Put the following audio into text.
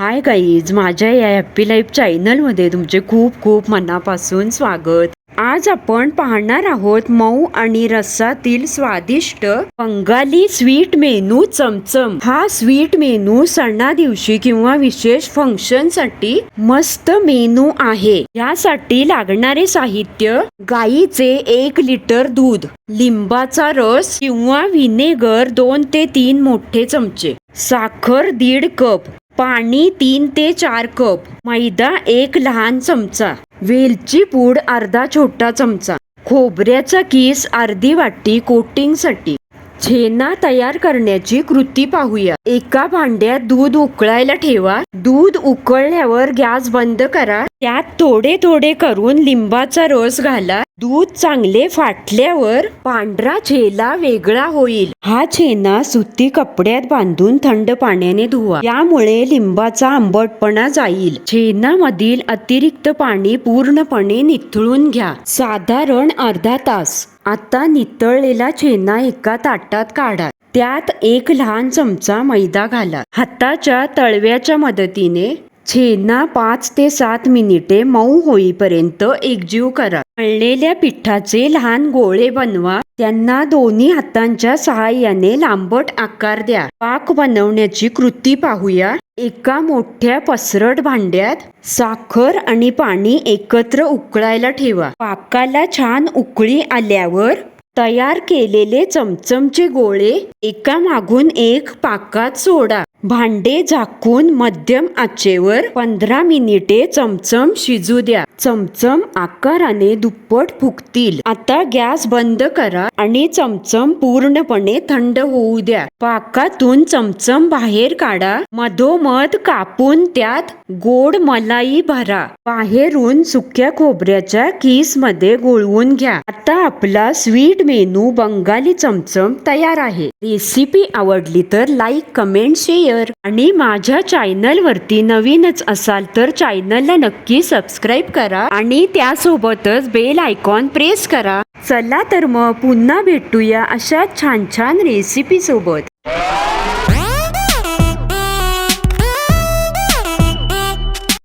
Hi guys, माझ्या या happy life चॅनलमध्ये तुमचे खूप खूप मनापासून स्वागत। आज आपण पाहणार आहोत मऊ आणि रसातील स्वादिष्ट बंगाली स्वीट मेनू चमचम। हा स्वीट मेनू सणा दिवशी किंवा विशेष फंक्शन साठी मस्त मेनू आहे। यासाठी लागणारे साहित्य: गाईचे 1 लिटर दूध, लिंबाचा रस किंवा व्हिनेगर 2 ते 3 मोठे चमचे, साखर 1.5 कप, पाणी 3 ते 4 कप, मैदा 1 लहान चमचा, वेलची पूड अर्धा छोटा चमचा, खोबऱ्याचा कीस अर्धी वाटी कोटिंग साठी। छेना तयार करण्याची कृती पाहूया। एका भांड्यात दूध उकळायला ठेवा। दूध उकळल्यावर गॅस बंद करा। त्यात थोडे थोडे करून लिंबाचा रस घाला। दूध चांगले फाटल्यावर पांढरा छेना वेगळा होईल। हा छेना सुती कपड्यात बांधून थंड पाण्याने धुवा, यामुळे लिंबाचा आंबटपणा जाईल। छेनामधील अतिरिक्त पाणी पूर्णपणे निथळून घ्या, साधारण अर्धा तास। आता नितळलेला छेना एका ताटात काढा। त्यात 1 लहान चमचा मैदा घाला। हाताच्या तळव्याच्या मदतीने छेना 5 ते 7 मिनिटे मऊ होईपर्यंत एकजीव करा। मळलेल्या पिठाचे लहान गोळे बनवा। त्यांना दोन्ही हातांच्या सहाय्याने लांबट आकार द्या। पाक बनवण्याची कृती पाहूया। एका मोठ्या पसरट भांड्यात साखर आणि पाणी एकत्र उकळायला ठेवा। पाकाला छान उकळी आल्यावर तयार केलेले चमचमचे गोळे एका मागून एक पाकात सोडा। भांडे झाकून मध्यम आचेवर 15 मिनिटे चमचम शिजू द्या। चमचम आकाराने दुप्पट फुगतील। आता गॅस बंद करा आणि चमचम पूर्णपणे थंड होऊ द्या। पाकातून चमचम बाहेर काढा। मधोमध कापून त्यात गोड मलाई भरा। बाहेरून सुक्या खोबऱ्याच्या कीस मध्ये गुळवून घ्या। आता आपला स्वीट मेनू बंगाली चमचम तयार आहे। रेसिपी आवडली तर लाईक, कमेंट, शेअर आणि माझ्या चॅनल वरती नवीनच असाल तर चॅनलला नक्की सबस्क्राईब करा आणि त्यासोबतच बेल आयकॉन प्रेस करा। चला तर मग पुन्हा भेटूया अशा छान छान रेसिपी सोबत।